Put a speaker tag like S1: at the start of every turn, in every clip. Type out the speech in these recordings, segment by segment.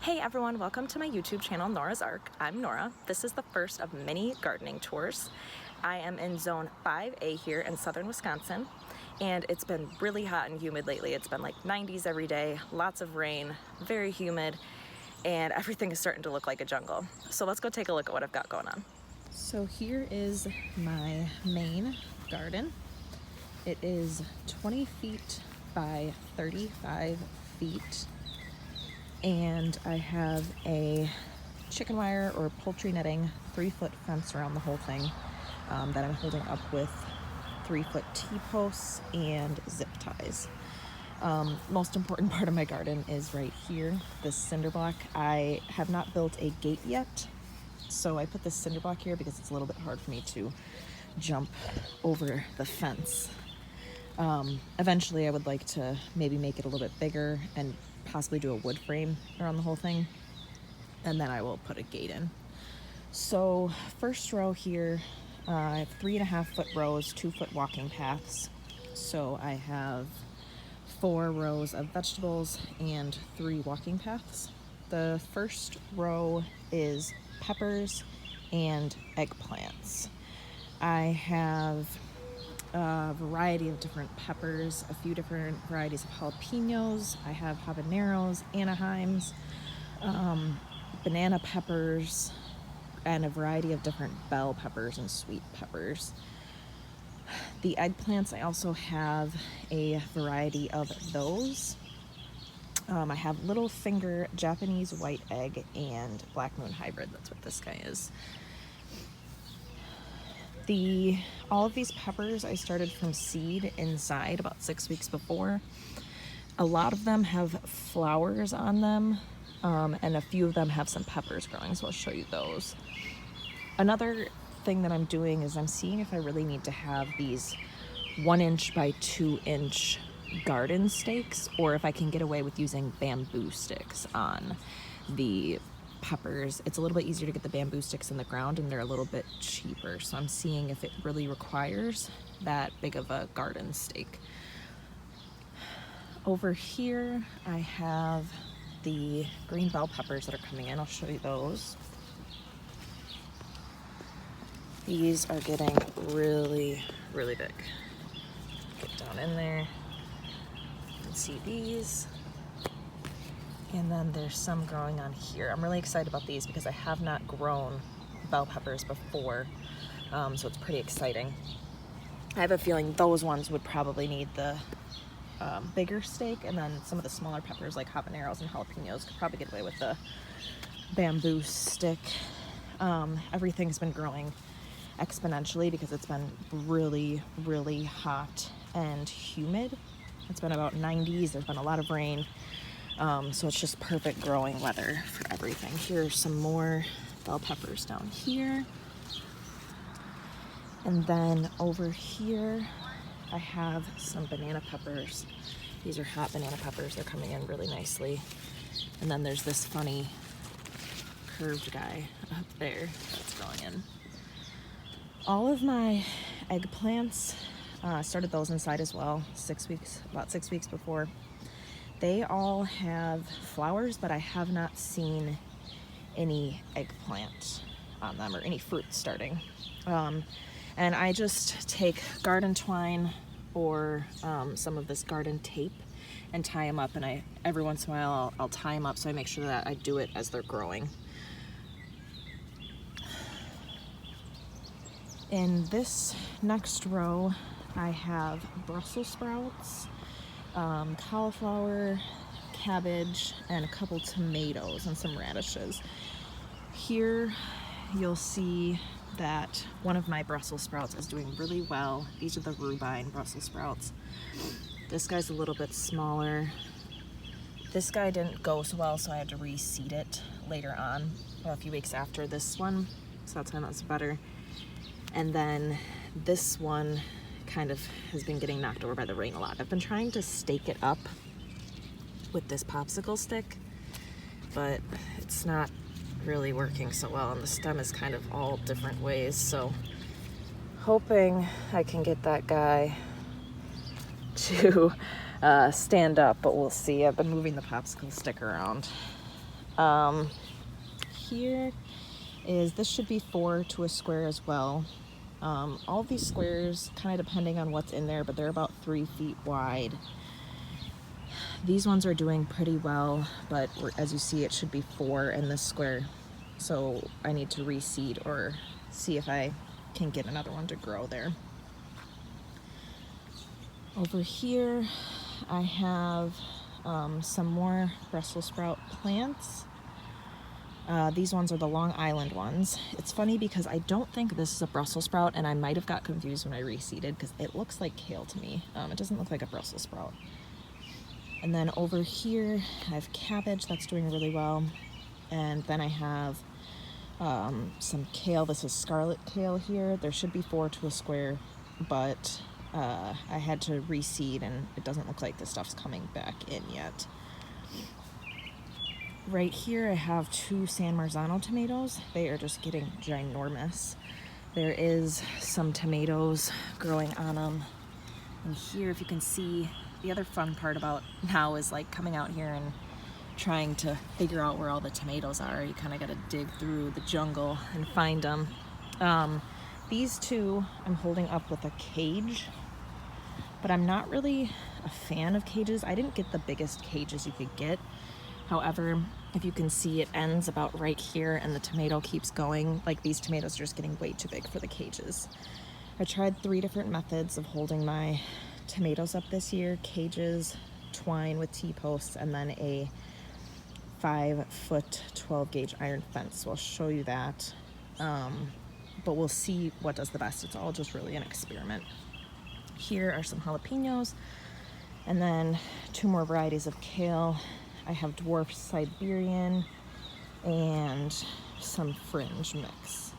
S1: Hey everyone, welcome to my YouTube channel, Nora's Ark. I'm Nora. This is the first of many gardening tours. I am in zone 5A here in southern Wisconsin, and it's been really hot and humid lately. It's been like 90s every day, lots of rain, very humid, and everything is starting to look like a jungle. So let's go take a look at what I've got going on. So here is my main garden. It is 20 feet by 35 feet. And I have a chicken wire or poultry netting 3-foot fence around the whole thing that I'm holding up with 3-foot T-posts and zip ties. Most important part of my garden is right here, this cinder block. I have not built a gate yet, so I put this cinder block here because it's a little bit hard for me to jump over the fence. Eventually I would like to maybe make it a little bit bigger and possibly do a wood frame around the whole thing, and then I will put a gate in. So first row here, I have 3.5-foot rows, 2-foot walking paths. So I have 4 rows of vegetables and 3 walking paths. The first row is peppers and eggplants. I have a variety of different peppers, a few different varieties of jalapenos. I have habaneros, Anaheims, banana peppers, and a variety of different bell peppers and sweet peppers. The eggplants, I also have a variety of those. I have little finger Japanese white egg and black moon hybrid. That's what this guy is. All of these peppers I started from seed inside about 6 weeks before. A lot of them have flowers on them, and a few of them have some peppers growing, so I'll show you those. Another thing that I'm doing is I'm seeing if I really need to have these 1-inch by 2-inch garden stakes, or if I can get away with using bamboo sticks on the peppers. It's a little bit easier to get the bamboo sticks in the ground, and they're a little bit cheaper, so I'm seeing if it really requires that big of a garden stake. Over here I have the green bell peppers that are coming in. I'll show you those. These are getting really big. Get down in there and see these. And then there's some growing on here. I'm really excited about these because I have not grown bell peppers before, so it's pretty exciting. I have a feeling those ones would probably need the bigger stake, and then some of the smaller peppers like habaneros and jalapenos could probably get away with the bamboo stick. Everything's been growing exponentially because it's been really hot and humid. It's been about 90s, there's been a lot of rain. So it's just perfect growing weather for everything. Here's some more bell peppers down here. And then over here, I have some banana peppers. These are hot banana peppers. They're coming in really nicely. And then there's this funny curved guy up there that's growing in. All of my eggplants, started those inside as well, about 6 weeks before. They all have flowers, but I have not seen any eggplant on them or any fruit starting. And I just take garden twine or some of this garden tape and tie them up, and every once in a while I'll tie them up so I make sure that I do it as they're growing. In this next row, I have Brussels sprouts, cauliflower, cabbage, and a couple tomatoes and some radishes. Here you'll see that one of my Brussels sprouts is doing really well. These are the rhubarb Brussels sprouts. This guy's a little bit smaller. This guy didn't go so well, so I had to reseed it later on, a few weeks after this one, so that's why that's better. And then this one kind of has been getting knocked over by the rain a lot. I've been trying to stake it up with this popsicle stick, but it's not really working so well, and the stem is kind of all different ways, so hoping I can get that guy to stand up, but we'll see. I've been moving the popsicle stick around. Here is, this should be 4 to a square as well. All of these squares, kind of depending on what's in there, but they're about 3 feet wide. These ones are doing pretty well, but as you see, it should be 4 in this square. So I need to reseed or see if I can get another one to grow there. Over here, I have some more Brussels sprout plants. These ones are the Long Island ones. It's funny because I don't think this is a Brussels sprout, and I might have got confused when I reseeded because it looks like kale to me. It doesn't look like a Brussels sprout. And then over here, I have cabbage that's doing really well. And then I have some kale. This is scarlet kale here. There should be 4 to a square, but I had to reseed, and it doesn't look like the stuff's coming back in yet. Right here I have 2 San Marzano tomatoes. They are just getting ginormous. There is some tomatoes growing on them. And here, if you can see, the other fun part about now is like coming out here and trying to figure out where all the tomatoes are. You kind of got to dig through the jungle and find them. These 2 I'm holding up with a cage, but I'm not really a fan of cages. I didn't get the biggest cages you could get. However, if you can see, it ends about right here and the tomato keeps going. Like, these tomatoes are just getting way too big for the cages. I tried 3 different methods of holding my tomatoes up this year: cages, twine with T-posts, and then a 5-foot 12-gauge iron fence. So I'll show you that. But we'll see what does the best. It's all just really an experiment. Here are some jalapenos, and then 2 more varieties of kale. I have dwarf Siberian and some fringe mix.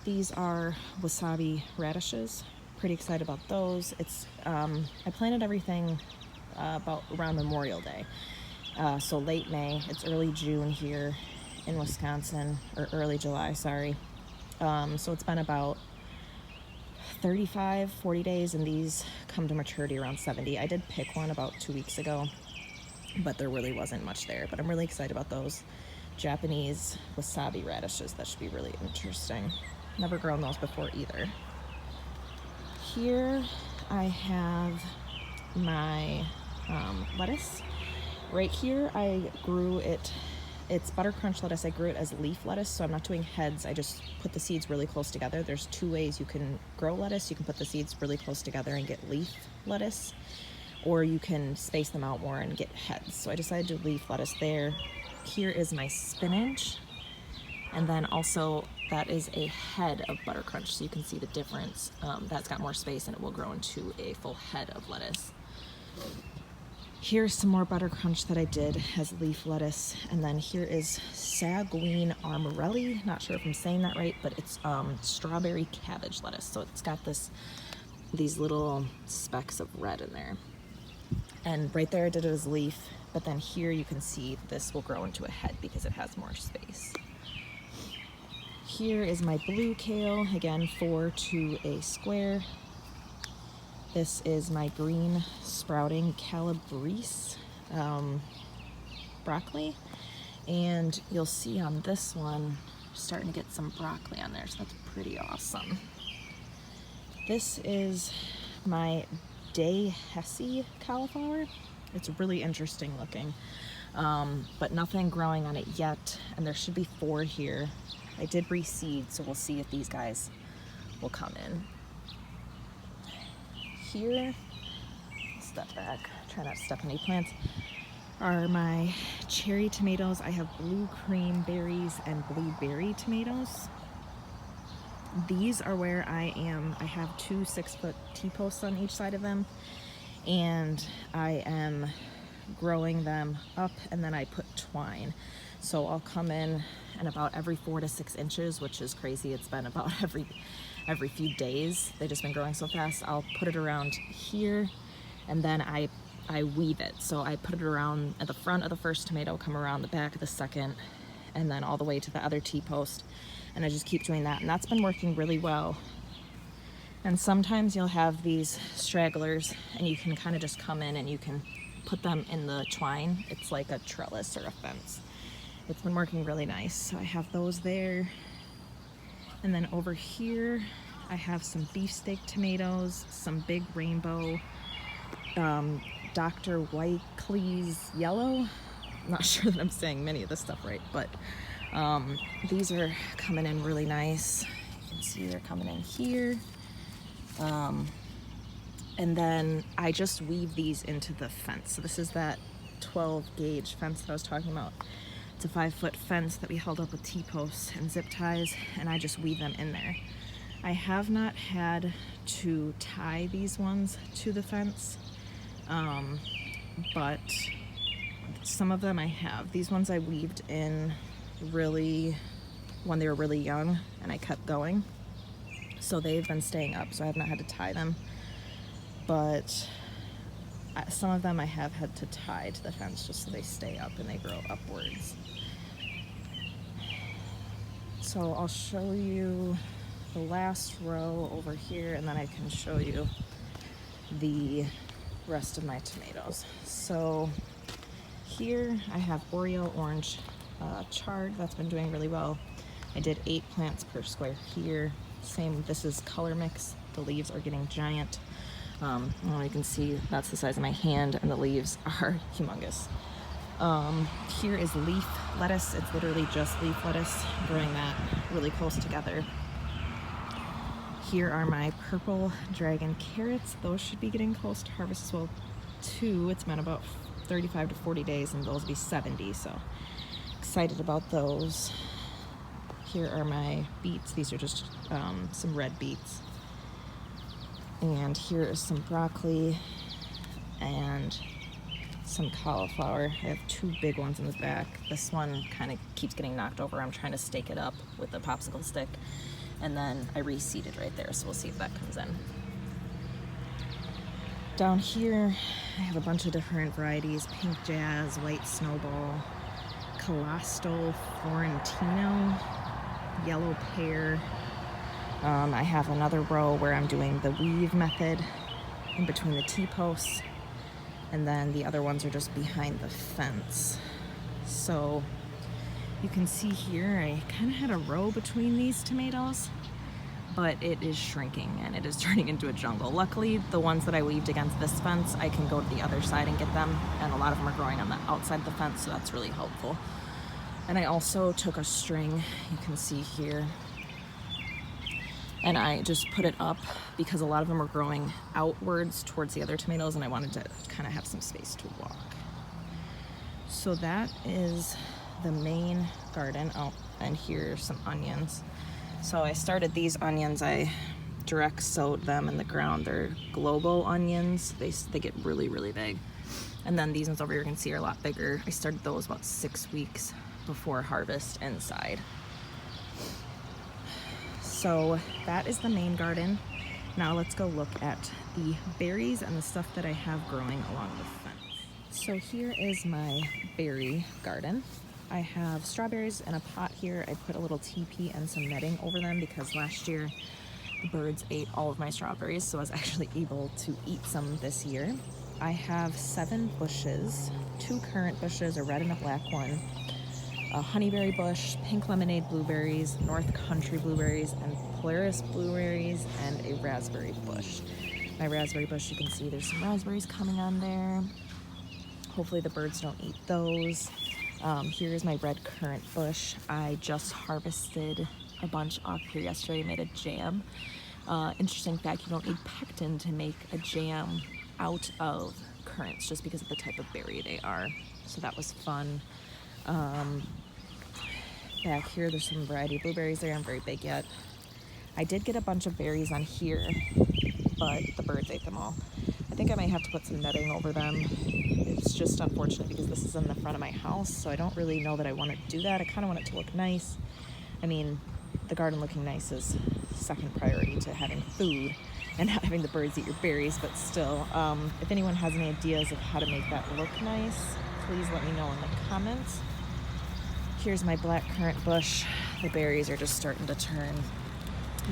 S1: These are wasabi radishes. Pretty excited about those. It's I planted everything about around Memorial Day. So late May. It's early June here in Wisconsin, or early July, sorry. So it's been about 35, 40 days, and these come to maturity around 70. I did pick one about 2 weeks ago, but there really wasn't much there. But I'm really excited about those Japanese wasabi radishes. That should be really interesting. Never grown those before either. Here I have my lettuce. Right here I grew it. It's butter crunch lettuce. I grew it as leaf lettuce, so I'm not doing heads. I just put the seeds really close together. There's 2 ways you can grow lettuce. You can put the seeds really close together and get leaf lettuce, or you can space them out more and get heads. So I decided to do leaf lettuce there. Here is my spinach, and then also that is a head of butter crunch, so you can see the difference. That's got more space and it will grow into a full head of lettuce. Here's some more butter crunch that I did as leaf lettuce, and then here is Saguine Armorelli. Not sure if I'm saying that right, but it's strawberry cabbage lettuce. So it's got these little specks of red in there. And right there I did it as leaf, but then here you can see this will grow into a head because it has more space. Here is my blue kale, again 4 to a square. This is my green sprouting calabrese broccoli, and you'll see on this one starting to get some broccoli on there, so that's pretty awesome. This is my day Hesse cauliflower. It's really interesting looking, but nothing growing on it yet, and there should be 4 here. I did reseed, so we'll see if these guys will come in. Here, step back, try not to step on any plants, are my cherry tomatoes. I have blue cream berries and blueberry tomatoes. These are where I have 2 6-foot T-posts on each side of them, and I am growing them up, and then I put twine. So I'll come in and about every 4 to 6 inches, which is crazy. It's been about every few days. They've just been growing so fast. I'll put it around here, and then I weave it. So I put it around at the front of the first tomato, come around the back of the second, and then all the way to the other T-post. And I just keep doing that, and that's been working really well. And sometimes you'll have these stragglers, and you can kind of just come in and you can put them in the twine. It's like a trellis or a fence. It's been working really nice. So I have those there. And then over here, I have some beefsteak tomatoes, some big rainbow, Dr. Whiteley's yellow. I'm not sure that I'm saying many of this stuff right, but these are coming in really nice. You can see they're coming in here. And then I just weave these into the fence. So this is that 12 gauge fence that I was talking about. It's a 5-foot fence that we held up with T-posts and zip ties, and I just weave them in there. I have not had to tie these ones to the fence, but some of them I have. These ones I weaved in when they were really young, and I kept going. So they've been staying up, so I have not had to tie them. But some of them I have had to tie to the fence just so they stay up and they grow upwards. So I'll show you the last row over here, and then I can show you the rest of my tomatoes. So here I have Oreo orange chard. That's been doing really well. I did 8 plants per square here. Same, this is color mix. The leaves are getting giant. Well, you can see that's the size of my hand, and the leaves are humongous. Here is leaf lettuce. It's literally just leaf lettuce, growing that really close together. Here are my purple dragon carrots. Those should be getting close to harvest as well too. It's been about 35 to 40 days, and those will be 70, so excited about those. Here are my beets. These are just some red beets. And here is some broccoli and some cauliflower. I have 2 big ones in the back. This one kind of keeps getting knocked over. I'm trying to stake it up with a popsicle stick. And then I reseeded right there, so we'll see if that comes in. Down here, I have a bunch of different varieties. Pink Jazz, White Snowball, Colosto Florentino, Yellow Pear. I have another row where I'm doing the weave method in between the T-posts, and then the other ones are just behind the fence. So you can see here I kind of had a row between these tomatoes, but it is shrinking and it is turning into a jungle. Luckily, the ones that I weaved against this fence, I can go to the other side and get them, and a lot of them are growing on the outside of the fence, so that's really helpful. And I also took a string, you can see here, and I just put it up because a lot of them are growing outwards towards the other tomatoes, and I wanted to kind of have some space to walk. So that is the main garden. Oh, and here's some onions. So I started these onions, I direct sowed them in the ground. They're global onions. They get really, really big. And then these ones over here you can see are a lot bigger. I started those about 6 weeks before harvest inside. So that is the main garden. Now let's go look at the berries and the stuff that I have growing along the fence. So here is my berry garden. I have strawberries in a pot here. I put a little teepee and some netting over them because last year the birds ate all of my strawberries, so I was actually able to eat some this year. I have 7 bushes, 2 currant bushes, a red and a black one, a honeyberry bush, pink lemonade blueberries, North Country blueberries, and Polaris blueberries, and a raspberry bush. My raspberry bush, you can see there's some raspberries coming on there. Hopefully the birds don't eat those. Here's my red currant bush. I just harvested a bunch off here yesterday, made a jam. Interesting fact, you don't need pectin to make a jam out of currants just because of the type of berry they are. So that was fun. Back here, there's some variety of blueberries. They aren't very big yet. I did get a bunch of berries on here, but the birds ate them all. I think I might have to put some netting over them. It's just unfortunate because this is in the front of my house, so I don't really know that I want to do that. I kind of want it to look nice. I mean, the garden looking nice is second priority to having food and not having the birds eat your berries, but still, if anyone has any ideas of how to make that look nice, please let me know in the comments. Here's my black currant bush. The berries are just starting to turn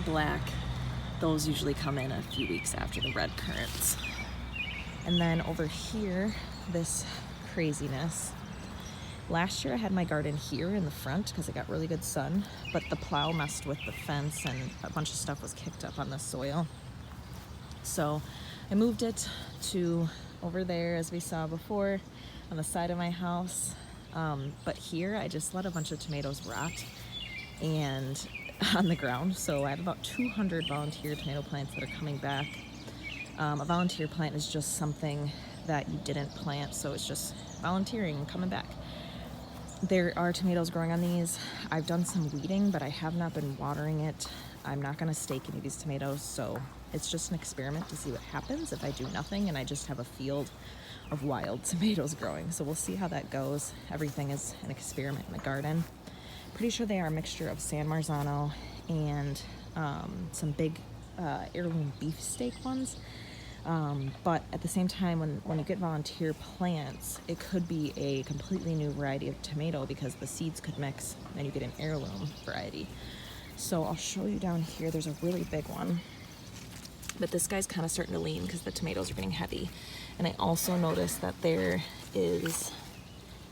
S1: black. Those usually come in a few weeks after the red currants. And then over here, this craziness Last year I had my garden here in the front because it got really good sun, but the plow messed with the fence and a bunch of stuff was kicked up on the soil. So I moved it to over there, as we saw before, on the side of my house. But here I just let a bunch of tomatoes rot and on the ground. So I have about 200 volunteer tomato plants that are coming back. A volunteer plant is just something that you didn't plant, so it's just volunteering and coming back. There are tomatoes growing on these. I've done some weeding, but I have not been watering it. I'm not gonna stake any of these tomatoes, so it's just an experiment to see what happens if I do nothing and I just have a field of wild tomatoes growing. So we'll see how that goes. Everything is an experiment in the garden. Pretty sure they are a mixture of San Marzano and some big heirloom beefsteak ones. But at the same time, when you get volunteer plants, it could be a completely new variety of tomato because the seeds could mix and you get an heirloom variety. So I'll show you down here, there's a really big one, but this guy's kind of starting to lean because the tomatoes are getting heavy. And I also noticed that there is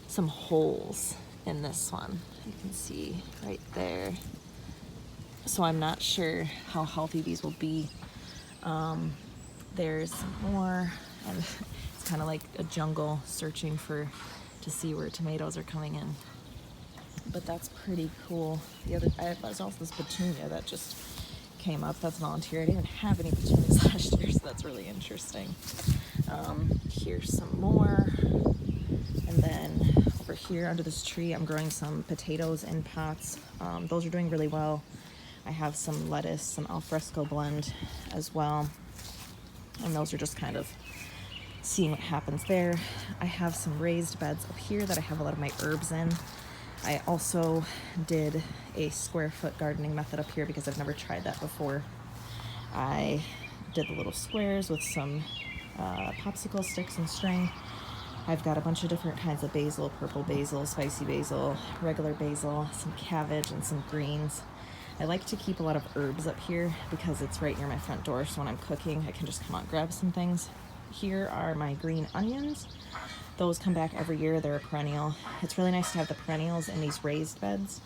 S1: some holes in this one. You can see right there. So I'm not sure how healthy these will be. There's some more, and it's kind of like a jungle searching to see where tomatoes are coming in. But that's pretty cool. There's also this petunia that just came up. That's volunteer. I didn't even have any petunias last year, so that's really interesting. Here's some more. And then over here under this tree, I'm growing some potatoes in pots. Those are doing really well. I have some lettuce, some alfresco blend as well. And those are just kind of seeing what happens there. I have some raised beds up here that I have a lot of my herbs in. I also did a square foot gardening method up here because I've never tried that before. I did the little squares with some popsicle sticks and string. I've got a bunch of different kinds of basil, purple basil, spicy basil, regular basil, some cabbage, and some greens. I like to keep a lot of herbs up here because it's right near my front door, so when I'm cooking, I can just come out and grab some things. Here are my green onions. Those come back every year. They're a perennial. It's really nice to have the perennials in these raised beds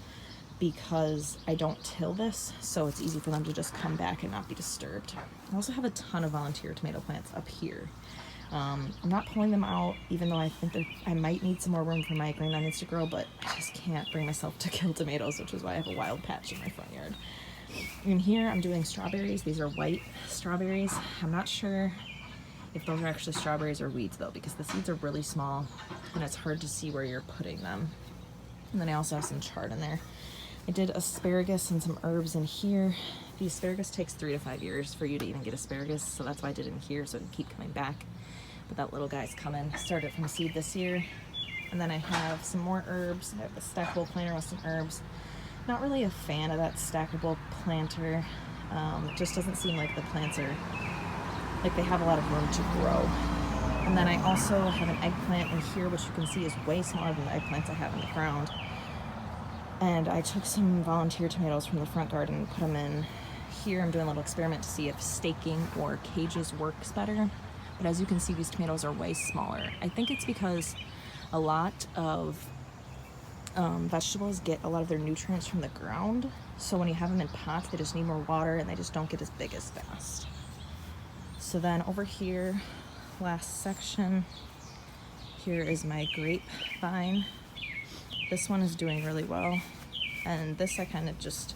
S1: because I don't till this, so it's easy for them to just come back and not be disturbed. I also have a ton of volunteer tomato plants up here. I'm not pulling them out, even though I think I might need some more room for my green onions to grow, but I just can't bring myself to kill tomatoes, which is why I have a wild patch in my front yard. In here, I'm doing strawberries. These are white strawberries. I'm not sure if those are actually strawberries or weeds though, because the seeds are really small and it's hard to see where you're putting them. And then I also have some chard in there. I did asparagus and some herbs in here. The asparagus takes 3 to 5 years for you to even get asparagus, so that's why I did it in here, so it can keep coming back. But that little guy's coming. I started from seed this year. And then I have some more herbs. I have a stackable planter with some herbs. Not really a fan of that stackable planter. It just doesn't seem like the plants are, like they have a lot of room to grow. And then I also have an eggplant in here, which you can see is way smaller than the eggplants I have in the ground. And I took some volunteer tomatoes from the front garden and put them in here. I'm doing a little experiment to see if staking or cages works better. But as you can see, these tomatoes are way smaller. I think it's because a lot of vegetables get a lot of their nutrients from the ground. So when you have them in pots, they just need more water and they just don't get as big as fast. So then over here, last section, here is my grapevine. This one is doing really well. And this I kind of just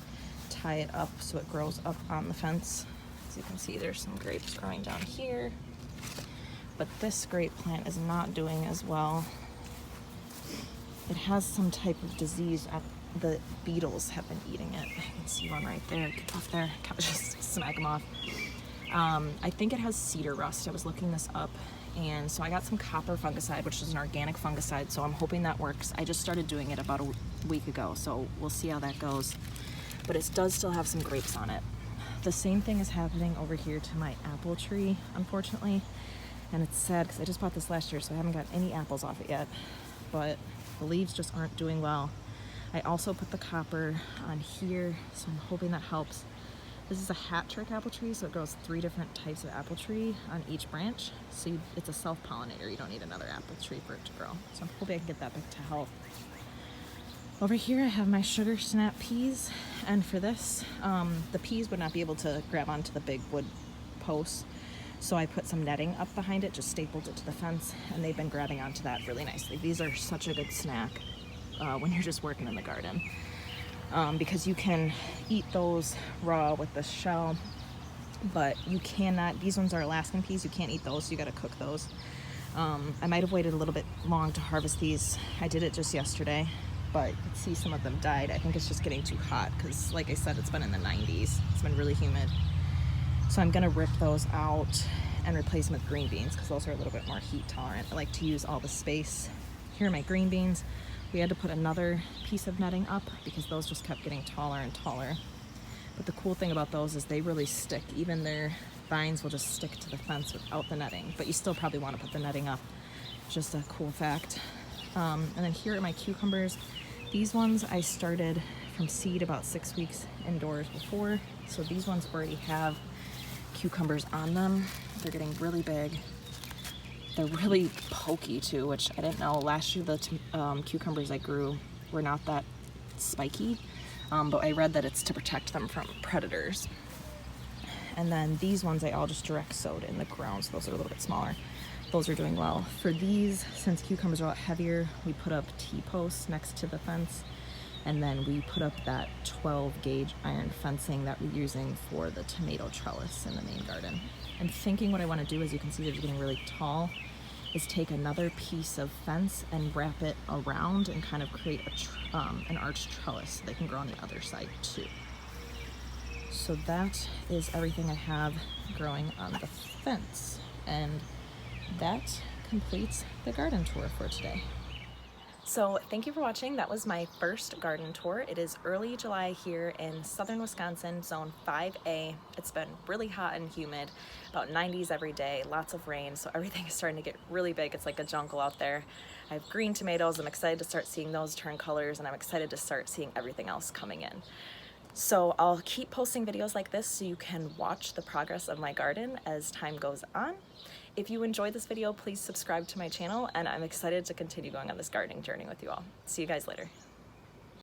S1: tie it up so it grows up on the fence. As you can see, there's some grapes growing down here. But this grape plant is not doing as well. It has some type of disease. The beetles have been eating it. You can see one right there. Get off there. Can't just smack them off. I think it has cedar rust. I was looking this up. And so I got some copper fungicide, which is an organic fungicide. So I'm hoping that works. I just started doing it about a week ago. So we'll see how that goes. But it does still have some grapes on it. The same thing is happening over here to my apple tree, unfortunately. And it's sad because I just bought this last year, so I haven't got any apples off it yet. But the leaves just aren't doing well. I also put the copper on here, so I'm hoping that helps. This is a hat trick apple tree, so it grows 3 different types of apple tree on each branch. So it's a self-pollinator. You don't need another apple tree for it to grow. So I'm hoping I can get that back to health. Over here I have my sugar snap peas, and for this, the peas would not be able to grab onto the big wood posts, so I put some netting up behind it, just stapled it to the fence, and they've been grabbing onto that really nicely. These are such a good snack when you're just working in the garden, because you can eat those raw with the shell, but you cannot, these ones are Alaskan peas, you can't eat those, so you gotta cook those. I might have waited a little bit long to harvest these. I did it just yesterday, but you can see some of them died. I think it's just getting too hot because, like I said, it's been in the 90s. It's been really humid. So I'm gonna rip those out and replace them with green beans because those are a little bit more heat tolerant. I like to use all the space. Here are my green beans. We had to put another piece of netting up because those just kept getting taller and taller. But the cool thing about those is they really stick. Even their vines will just stick to the fence without the netting, but you still probably want to put the netting up. Just a cool fact. And then here are my cucumbers. These ones I started from seed about 6 weeks indoors before, so these ones already have cucumbers on them. They're getting really big. They're really pokey too, which I didn't know. Last year the cucumbers I grew were not that spiky, but I read that it's to protect them from predators. And then these ones I all just direct sowed in the ground, so those are a little bit smaller. Those are doing well. For these, since cucumbers are a lot heavier, we put up T-posts next to the fence, and then we put up that 12 gauge iron fencing that we're using for the tomato trellis in the main garden. I'm thinking what I want to do, as you can see they're getting really tall, is take another piece of fence and wrap it around and kind of create an arched trellis so they can grow on the other side too. So that is everything I have growing on the fence, and that completes the garden tour for today. So thank you for watching. That was my first garden tour. It is early July here in southern Wisconsin, zone 5A. It's been really hot and humid, about 90s every day, lots of rain, so everything is starting to get really big. It's like a jungle out there. I have green tomatoes. I'm excited to start seeing those turn colors, and I'm excited to start seeing everything else coming in. So I'll keep posting videos like this so you can watch the progress of my garden as time goes on. If you enjoyed this video, please subscribe to my channel, and I'm excited to continue going on this gardening journey with you all. See you guys later.